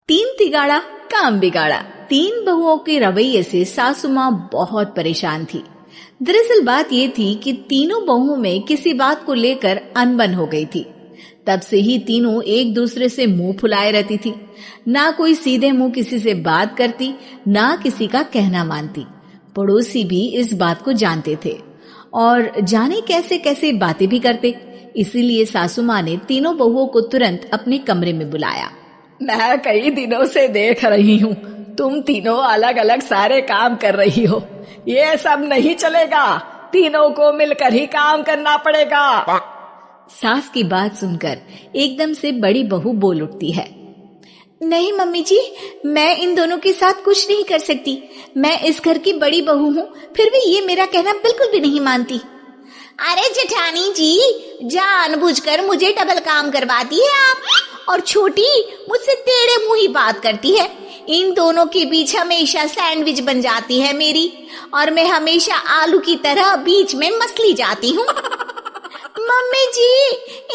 तीन तिगाड़ा काम बिगाड़ा। तीन बहुओं के रवैये से सासू माँ बहुत परेशान थी। दरअसल बात ये थी कि तीनों बहुओं में किसी बात को लेकर अनबन हो गई थी। तब से ही तीनों एक दूसरे से मुंह फुलाए रहती थी। ना कोई सीधे मुंह किसी से बात करती, ना किसी का कहना मानती। पड़ोसी भी इस बात को जानते थे और जाने कैसे कैसे बातें भी करते। इसीलिए सासू माँ ने तीनों बहुओं को तुरंत अपने कमरे में बुलाया। मैं कई दिनों से देख रही हूँ, तुम तीनों अलग अलग सारे काम कर रही हो। ये सब नहीं चलेगा, तीनों को मिलकर ही काम करना पड़ेगा। सास की बात सुनकर एकदम से बड़ी बहू बोल उठती है। नहीं मम्मी जी, मैं इन दोनों के साथ कुछ नहीं कर सकती। मैं इस घर की बड़ी बहू हूँ, फिर भी ये मेरा कहना बिल्कुल भी नहीं मानती। अरे जेठानी जी, जानबूझकर मुझे डबल काम करवाती है आप, और छोटी मुझसे टेढ़े मुंह ही बात करती है। इन दोनों के बीच हमेशा सैंडविच बन जाती है मेरी, और मैं हमेशा आलू की तरह बीच में मसली जाती हूँ। मम्मी जी,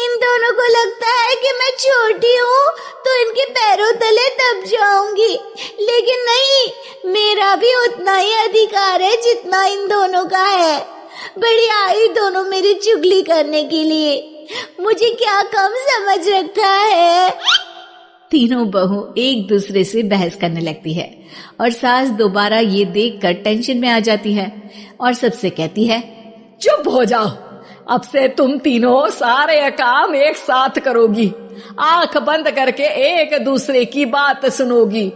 इन दोनों को लगता है कि मैं छोटी हूँ तो इनके पैरों तले दब जाऊंगी, लेकिन नहीं, मेरा भी उतना ही अधिकार है जितना इन दोनों का है। बड़ी आई दोनों मेरी चुगली करने के लिए, मुझे क्या कम समझ रखा है। तीनों बहू एक दूसरे से बहस करने लगती है और सास दोबारा ये देखकर टेंशन में आ जाती है और सबसे कहती है, चुप हो जाओ, अब से तुम तीनों सारे काम एक साथ करोगी, आंख बंद करके एक दूसरे की बात सुनोगी।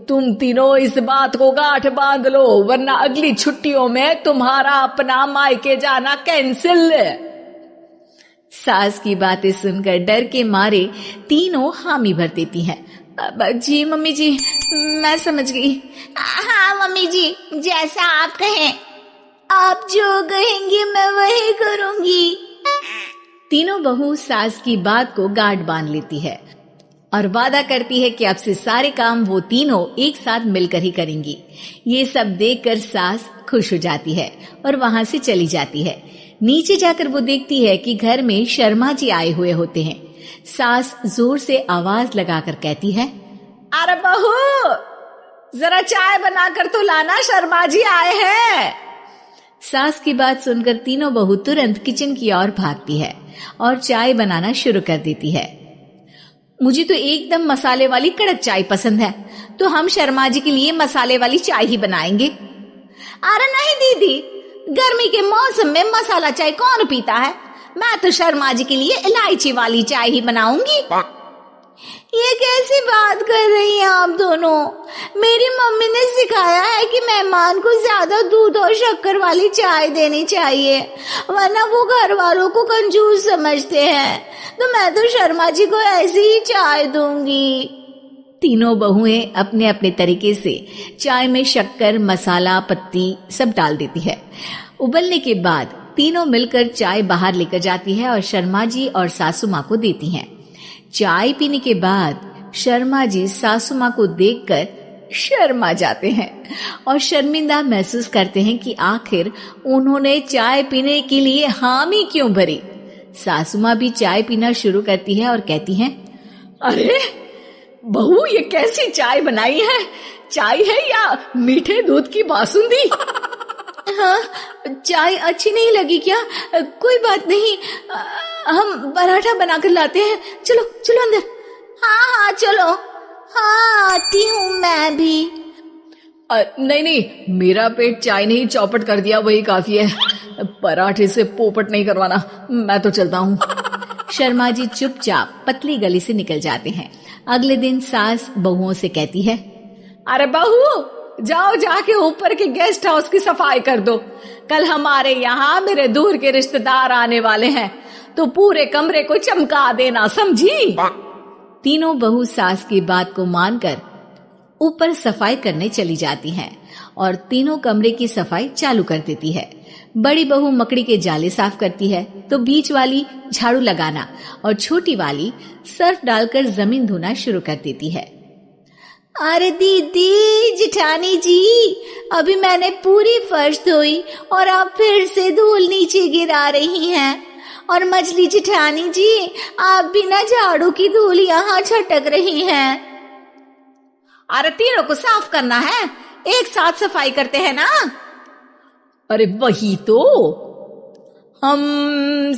तुम तीनों इस बात को गांठ बांध लो, वरना अगली छुट्टियों में तुम्हारा अपना मायके जाना कैंसिल। सास की बातें सुनकर डर के मारे तीनों हामी भर देती हैं। जी मम्मी जी, मैं समझ गई। हाँ मम्मी जी, जैसा आप कहें, आप जो कहेंगी मैं वही करूंगी। तीनों बहू सास की बात को गांठ बांध लेती है और वादा करती है कि अब से सारे काम वो तीनों एक साथ मिलकर ही करेंगी। ये सब देखकर सास खुश हो जाती है और वहां से चली जाती है। नीचे जाकर वो देखती है कि घर में शर्मा जी आए हुए होते हैं। सास जोर से आवाज लगाकर कहती है, अरे बहू, जरा चाय बनाकर तो लाना, शर्मा जी आए हैं। सास की बात सुनकर तीनों बहू तुरंत किचन की ओर भागती है और चाय बनाना शुरू कर देती है। मुझे तो एकदम मसाले वाली कड़क चाय पसंद है, तो हम शर्मा जी के लिए मसाले वाली चाय ही बनाएंगे। अरे नहीं दीदी, गर्मी के मौसम में मसाला चाय कौन पीता है? मैं तो शर्मा जी के लिए इलायची वाली चाय ही बनाऊंगी। ये कैसी बात कर रही हैं आप दोनों? मेरी मम्मी ने सिखाया है कि मेहमान को ज्यादा दूध और शक्कर वाली चाय देनी चाहिए, वरना वो घर वालों को कंजूस समझते हैं। तो मैं तो शर्मा जी को ऐसी ही चाय दूंगी। तीनों बहुएं अपने अपने तरीके से चाय में शक्कर, मसाला, पत्ती सब डाल देती है। उबलने के बाद तीनों मिलकर चाय बाहर लेकर जाती है और शर्मा जी और सासू माँ को देती हैं। चाय पीने के बाद शर्मा जी सासू माँ को देखकर शर्मा जाते हैं और शर्मिंदा महसूस करते हैं कि आखिर उन्होंने चाय पीने के लिए हामी क्यों भरी। सासू माँ भी चाय पीना शुरू करती है और कहती हैं, अरे बहू, ये कैसी चाय बनाई है? चाय है या मीठे दूध की बासुंदी? हाँ, चाय अच्छी नहीं लगी क्या? कोई बात नहीं, हम पराठा बनाकर लाते हैं। चलो चलो अंदर। हाँ चलो। हाँ, आती हूँ मैं भी। नहीं नहीं, मेरा पेट चाय ने ही चौपट कर दिया, वही काफी है। पराठे से पोपट नहीं करवाना, मैं तो चलता हूँ। शर्मा जी चुपचाप पतली गली से निकल जाते हैं। अगले दिन सास बहुओं से कहती है, अरे बहू, जाओ जाके ऊपर के गेस्ट हाउस की सफाई कर दो। कल हमारे यहाँ मेरे दूर के रिश्तेदार आने वाले हैं, तो पूरे कमरे को चमका देना, समझी? तीनों बहू सास की बात को मानकर ऊपर सफाई करने चली जाती हैं और तीनों कमरे की सफाई चालू कर देती है। बड़ी बहू मकड़ी के जाले साफ करती है, तो बीच वाली झाड़ू लगाना और छोटी वाली सर्फ डालकर जमीन धोना शुरू कर देती है। अरे दीदी, जेठानी जी, अभी मैंने पूरी फर्श धोई और आप फिर से धूल नीचे गिरा रही हैं। और मछली जेठानी जी, आप बिना झाड़ू की धूल यहाँ छटक रही हैं। अरे तीनों को साफ करना है, एक साथ सफाई करते हैं ना। अरे वही तो, हम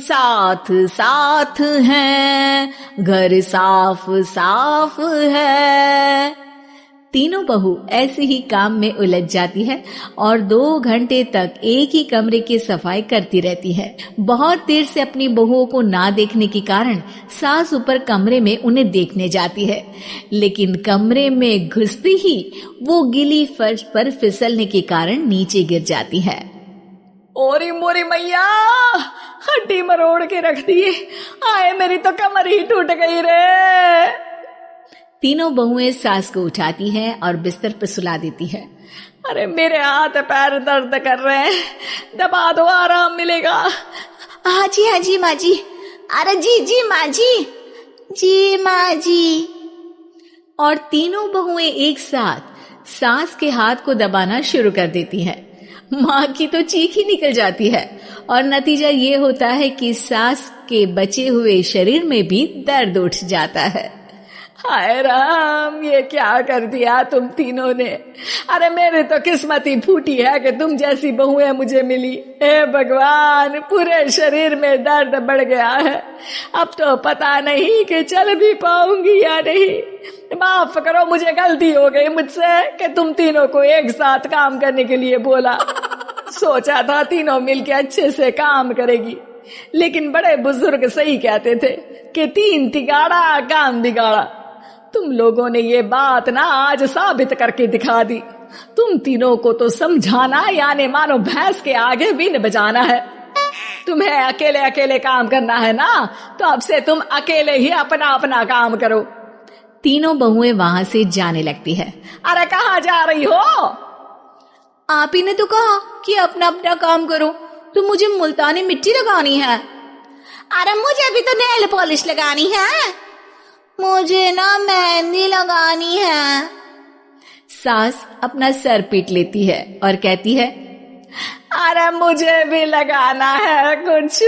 साथ साथ हैं, घर साफ साफ है। तीनों बहू ऐसे ही काम में उलझ जाती है और 2 घंटे तक एक ही कमरे की सफाई करती रहती है। बहुत देर से अपनी बहुओं को ना देखने के कारण सास ऊपर कमरे में उन्हें देखने जाती है, लेकिन कमरे में घुसती ही वो गीली फर्श पर फिसलने के कारण नीचे गिर जाती है। ओरी मोरी मैया, हड्डी मरोड़ के रख दिए, आए मेरी तो कमर ही टूट गई रे। तीनों बहुएं सास को उठाती हैं और बिस्तर पर सुला देती है। अरे मेरे हाथ पैर दर्द कर रहे हैं, दबा दो आराम मिलेगा। हाँ जी माँ जी। अरे जी माँ जी माँ जी। और तीनों बहुएं एक साथ सास के हाथ को दबाना शुरू कर देती हैं। माँ की तो चीख ही निकल जाती है और नतीजा ये होता है कि सास के बचे हुए शरीर में भी दर्द उठ जाता है। हाय राम, ये क्या कर दिया तुम तीनों ने। अरे मेरी तो किस्मत ही फूटी है कि तुम जैसी बहुएं मुझे मिली। हे भगवान, पूरे शरीर में दर्द बढ़ गया है, अब तो पता नहीं कि चल भी पाऊंगी या नहीं। माफ करो, मुझे गलती हो गई मुझसे कि तुम तीनों को एक साथ काम करने के लिए बोला। सोचा था तीनों मिलके अच्छे से काम करेगी, लेकिन बड़े बुजुर्ग सही कहते थे कि 3 तिगाड़ा काम बिगाड़ा। तुम लोगों ने ये बात ना आज साबित करके दिखा दी। तुम तीनों को तो समझाना यानी मानो भैंस के आगे बीन बजाना है। तुम्हें अकेले अकेले काम करना है ना, तो अब से तुम अकेले ही अपना अपना काम करो। तीनों बहुएं वहां से जाने लगती है। अरे कहाँ जा रही हो? आप ही ने तो कहा कि अपना अपना काम करो, तो मुझे मुल्तानी मिट्टी लगानी है। अरे मुझे भी तो नेल पॉलिश लगानी है, मुझे ना मेहंदी लगानी है। सास अपना सर पीट लेती है और कहती है, अरे मुझे भी लगाना है कुछ।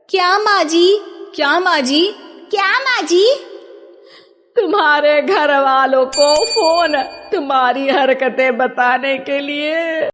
क्या माँ जी? क्या माँ जी? क्या माँ जी? तुम्हारे घर वालों को फोन तुम्हारी हरकतें बताने के लिए।